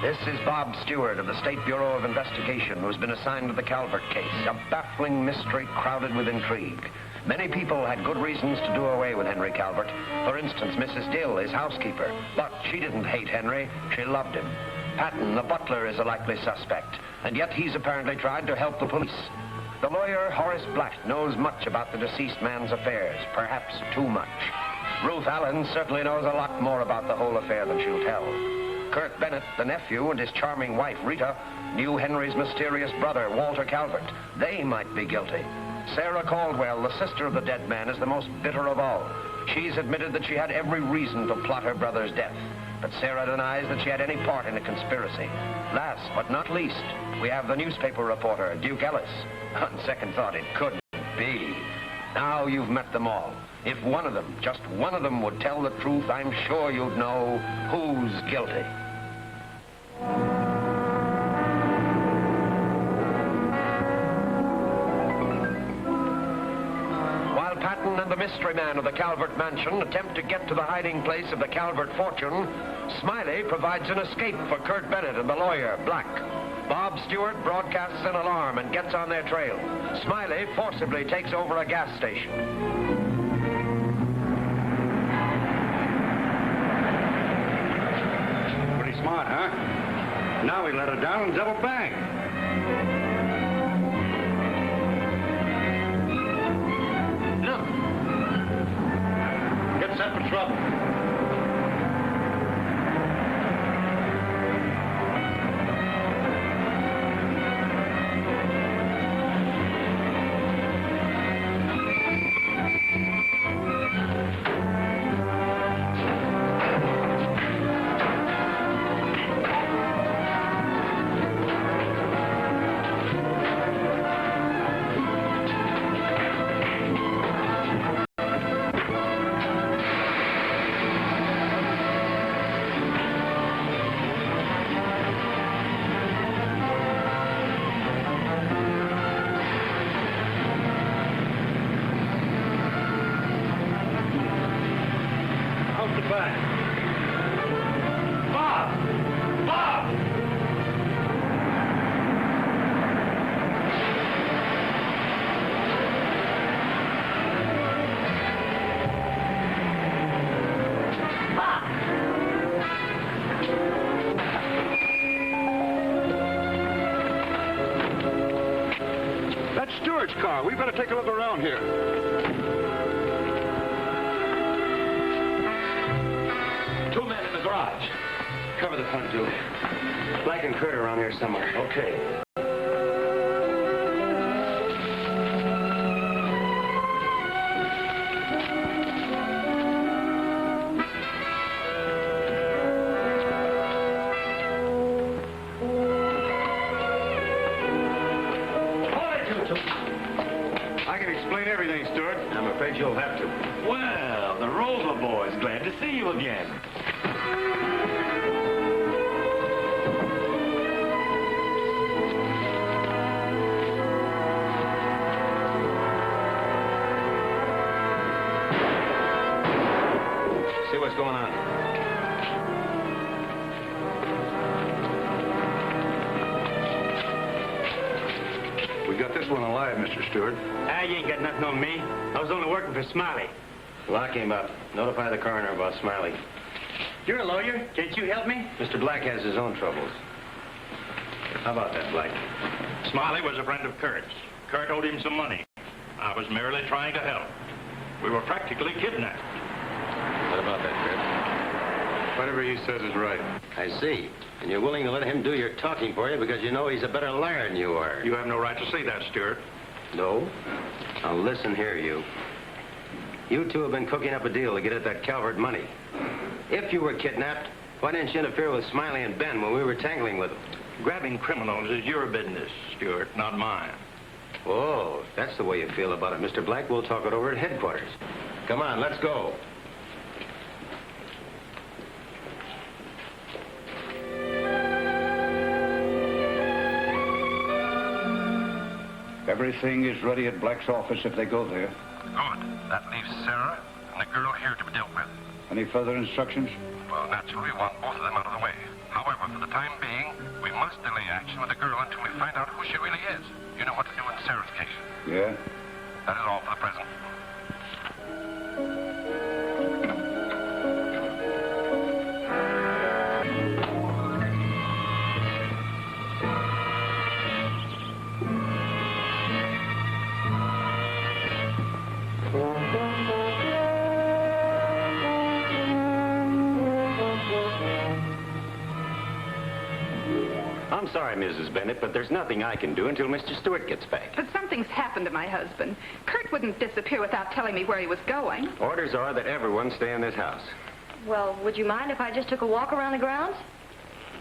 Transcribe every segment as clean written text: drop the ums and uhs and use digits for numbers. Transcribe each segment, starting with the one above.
This is Bob Stewart of the State Bureau of Investigation, who's been assigned to the Calvert case, a baffling mystery crowded with intrigue. Many people had good reasons to do away with Henry Calvert. For instance, Mrs. Dill, his housekeeper. But she didn't hate Henry, she loved him. Patton, the butler, is a likely suspect, and yet he's apparently tried to help the police. The lawyer, Horace Black, knows much about the deceased man's affairs, perhaps too much. Ruth Allen certainly knows a lot more about the whole affair than she'll tell. Kurt Bennett, the nephew, and his charming wife, Rita, knew Henry's mysterious brother, Walter Calvert. They might be guilty. Sarah Caldwell, the sister of the dead man, is the most bitter of all. She's admitted that she had every reason to plot her brother's death. But Sarah denies that she had any part in the conspiracy. Last but not least, we have the newspaper reporter, Duke Ellis. On second thought, it couldn't be. Now you've met them all. If one of them, just one of them, would tell the truth, I'm sure you'd know who's guilty. While Patton and the mystery man of the Calvert mansion attempt to get to the hiding place of the Calvert fortune, Smiley provides an escape for Kurt Bennett and the lawyer, Black. Bob Stewart broadcasts an alarm and gets on their trail. Smiley forcibly takes over a gas station. Pretty smart, huh? Now we let her down and double bang. Look. Get set for trouble. Stewart's car. We better take a look around here. Two men in the garage. Cover the front, Duke. Black and Kurt are around here somewhere. Okay. You'll have to. Well, the Rover boys, glad to see you again. See what's going on. We got this one alive, Mr. Stewart. You ain't got nothing on me. I was only working for Smiley. Lock him up. Notify the coroner about Smiley. You're a lawyer. Can't you help me? Mr. Black has his own troubles. How about that, Black? Smiley was a friend of Kurt's. Kurt owed him some money. I was merely trying to help. We were practically kidnapped. What about that, Kurt? Whatever he says is right. I see. And you're willing to let him do your talking for you because you know he's a better liar than you are. You have no right to say that, Stewart. No? Now listen here, you. You two have been cooking up a deal to get at that Calvert money. If you were kidnapped, why didn't you interfere with Smiley and Ben when we were tangling with them? Grabbing criminals is your business, Stewart, not mine. Oh, if that's the way you feel about it, Mr. Black, we'll talk it over at headquarters. Come on, let's go. Everything is ready at Black's office if they go there. Good. That leaves Sarah and the girl here to be dealt with. Any further instructions? Well, naturally, we want both of them out of the way. However, But for the time being, we must delay action with the girl until we find out who she really is. You know what to do in Sarah's case. Yeah? That is all for the present. I'm sorry, Mrs. Bennett, but there's nothing I can do until Mr. Stewart gets back. But something's happened to my husband. Kurt wouldn't disappear without telling me where he was going. Orders are that everyone stay in this house. Well, would you mind if I just took a walk around the grounds?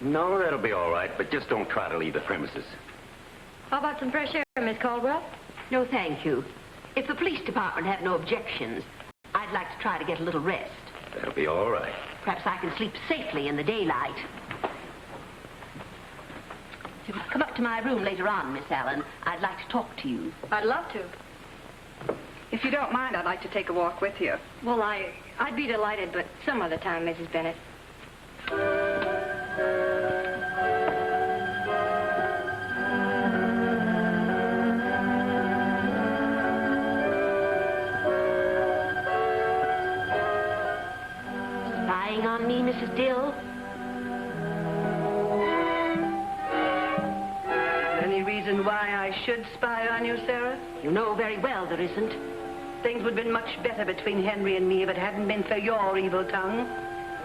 No, that'll be all right, but just don't try to leave the premises. How about some fresh air, Miss Caldwell? No, thank you. If the police department have no objections, I'd like to try to get a little rest. That'll be all right. Perhaps I can sleep safely in the daylight. If you could come up to my room later on, Miss Allen, I'd like to talk to you. I'd love to. If you don't mind, I'd like to take a walk with you. Well, I'd be delighted, but some other time, Mrs. Bennett. Spying on me, Mrs. Dill? Any reason why I should spy on you, Sarah? You know very well there isn't. Things would have been much better between Henry and me if it hadn't been for your evil tongue.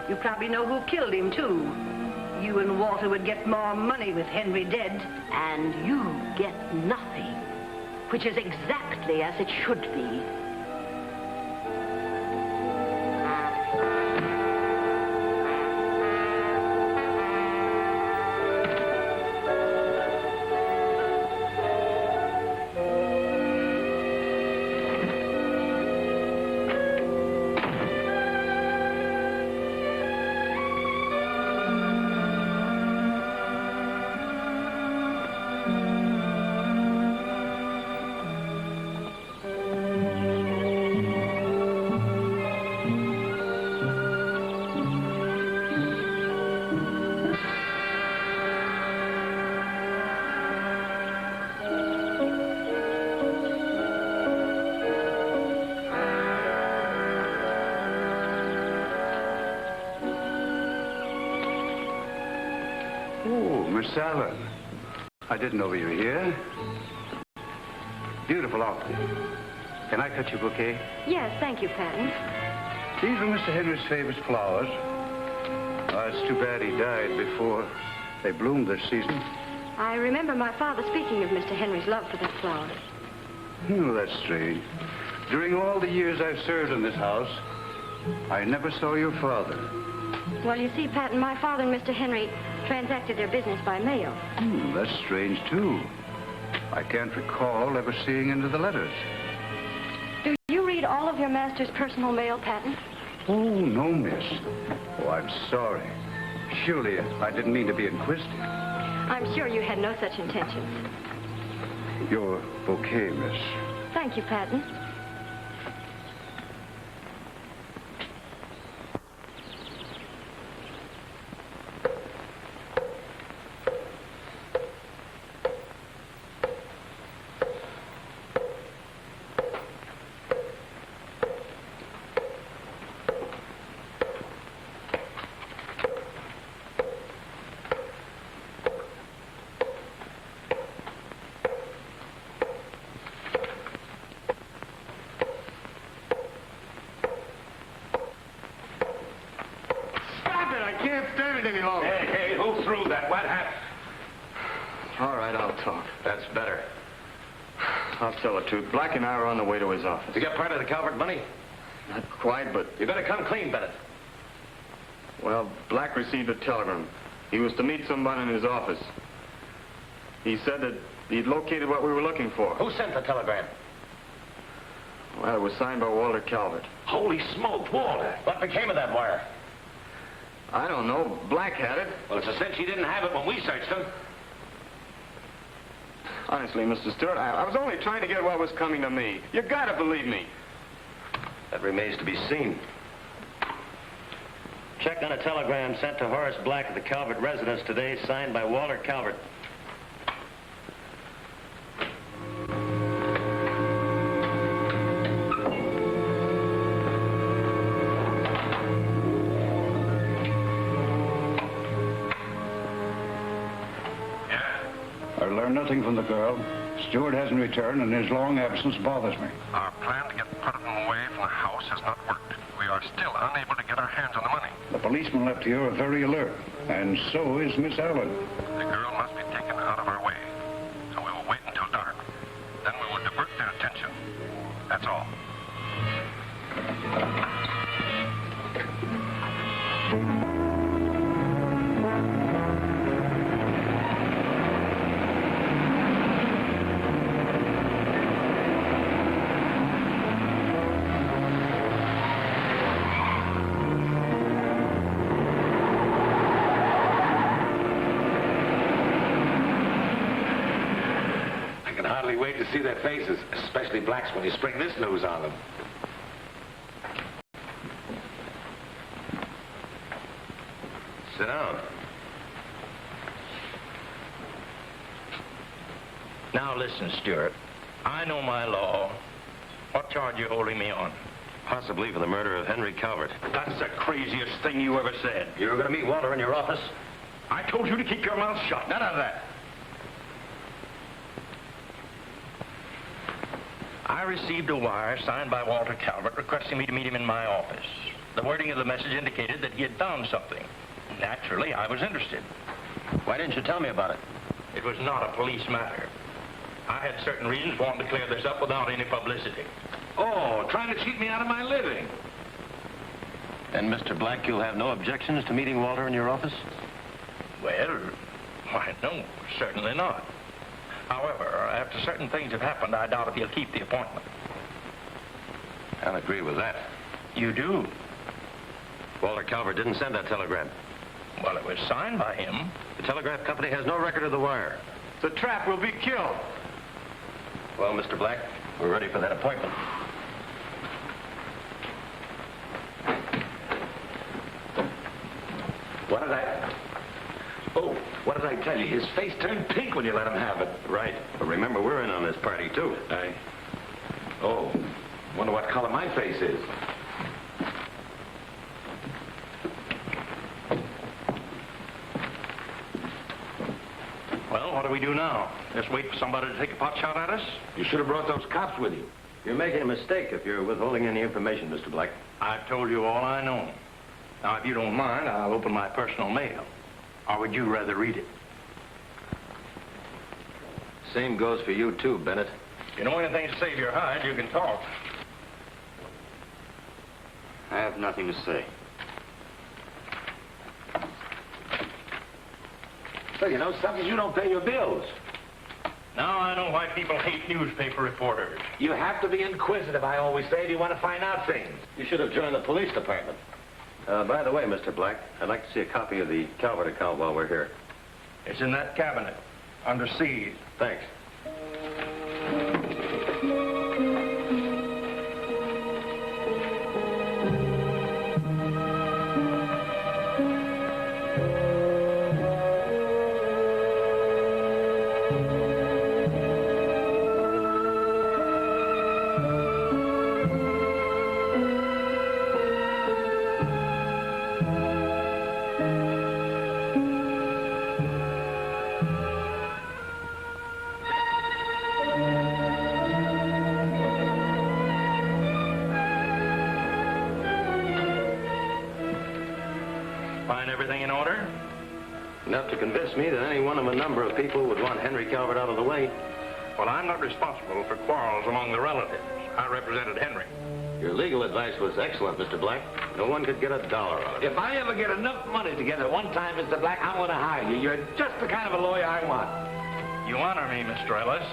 You probably know who killed him, too. You and Walter would get more money with Henry dead. And you get nothing, which is exactly as it should be. Miss Allen, I didn't know you were here. Beautiful outfit. Can I cut you a bouquet? Yes, thank you, Patton. These were Mr. Henry's favorite flowers. Oh, it's too bad he died before they bloomed this season. I remember my father speaking of Mr. Henry's love for that flower. Oh, that's strange. During all the years I've served in this house, I never saw your father. Well, you see, Patton, my father and Mr. Henry transacted their business by mail. That's strange, too. I can't recall ever seeing into the letters. Do you read all of your master's personal mail, Patton? Oh, no, miss. Oh, I'm sorry. Surely I didn't mean to be inquisitive. I'm sure you had no such intentions. Your bouquet, miss. Thank you, Patton. Hey, who threw that? What happened? All right, I'll talk. That's better. I'll tell the truth. Black and I were on the way to his office. You got part of the Calvert money? Not quite, but... You better come clean, Bennett. Well, Black received a telegram. He was to meet someone in his office. He said that he'd located what we were looking for. Who sent the telegram? Well, it was signed by Walter Calvert. Holy smoke, Walter. What became of that wire? I don't know. Black had it. Well, it's a cinch he didn't have it when we searched him. Honestly, Mr. Stewart, I was only trying to get what was coming to me. You gotta believe me. That remains to be seen. Check on a telegram sent to Horace Black at the Calvert residence today, signed by Walter Calvert. I learned nothing from the girl. Stewart hasn't returned, and his long absence bothers me. Our plan to get Patton away from the house has not worked. We are still unable to get our hands on the money. The policemen left here are very alert, and so is Miss Allen. The girl must be taken out of our way. So we will wait until dark. Then we will divert their attention. That's all. Wait to see their faces, especially blacks when you spring this news on them. Sit down. Now listen, Stewart. I know my law. What charge you holding me on? Possibly for the murder of Henry Calvert. That's the craziest thing you ever said. You were going to meet Walter in your office? I told you to keep your mouth shut. None of that. I received a wire signed by Walter Calvert requesting me to meet him in my office. The wording of the message indicated that he had found something. Naturally, I was interested. Why didn't you tell me about it? It was not a police matter. I had certain reasons for wanting to clear this up without any publicity. Oh, trying to cheat me out of my living. And Mr. Black, you'll have no objections to meeting Walter in your office? Well, why, no, certainly not. However, after certain things have happened, I doubt if he'll keep the appointment. I'll agree with that. You do? Walter Calvert didn't send that telegram. Well, it was signed by him. The telegraph company has no record of the wire. The trap will be killed. Well, Mr. Black, we're ready for that appointment. What did I... Oh, what did I tell you? His face turned pink when you let him have it. Right. But remember, we're in on this party, too. Oh, wonder what color my face is. Well, what do we do now? Just wait for somebody to take a pot shot at us? You should have brought those cops with you. You're making a mistake if you're withholding any information, Mr. Black. I've told you all I know. Now, if you don't mind, I'll open my personal mail. Or would you rather read it? Same goes for you, too, Bennett. If you know anything to save your hide, you can talk. I have nothing to say. So, you know, something you don't pay your bills. Now I know why people hate newspaper reporters. You have to be inquisitive, I always say, if you want to find out things. You should have joined the police department. By the way, Mr. Black, I'd like to see a copy of the Calvert account while we're here. It's in that cabinet, under siege. Thanks. Everything in order? Enough to convince me that any one of a number of people would want Henry Calvert out of the way. Well, I'm not responsible for quarrels among the relatives. I represented Henry. Your legal advice was excellent, Mr. Black. No one could get $1 out of it. If I ever get enough money together one time, Mr. Black, I'm going to hire you. You're just the kind of a lawyer I want. You honor me, Mr. Ellis.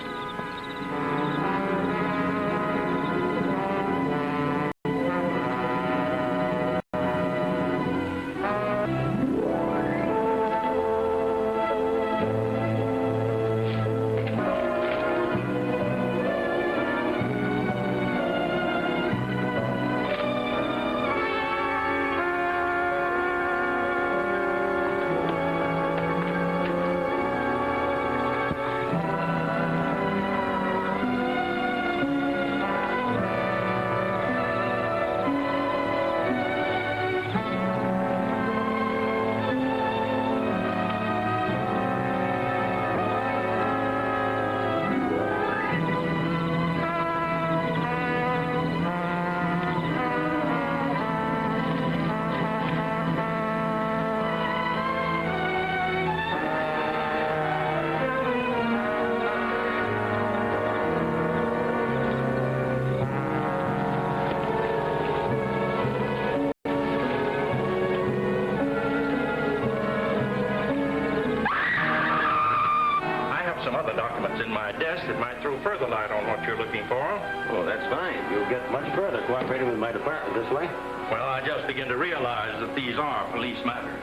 papers in my desk that might throw further light on what you're looking for. Oh, that's fine. You'll get much further cooperating with my department this way. Well, I just begin to realize that these are police matters.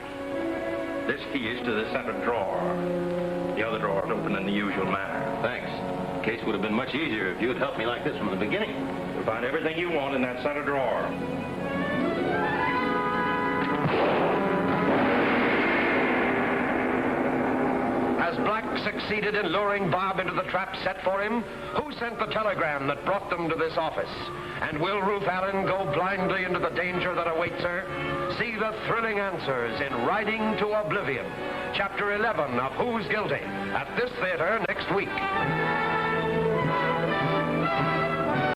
This key is to the center drawer. The other drawer is open in the usual manner. Thanks. The case would have been much easier if you'd helped me like this from the beginning. You'll find everything you want in that center drawer. Has Black succeeded in luring Bob into the trap set for him? Who sent the telegram that brought them to this office? And will Ruth Allen go blindly into the danger that awaits her? See the thrilling answers in Riding to Oblivion, Chapter 11 of Who's Guilty, at this theater next week.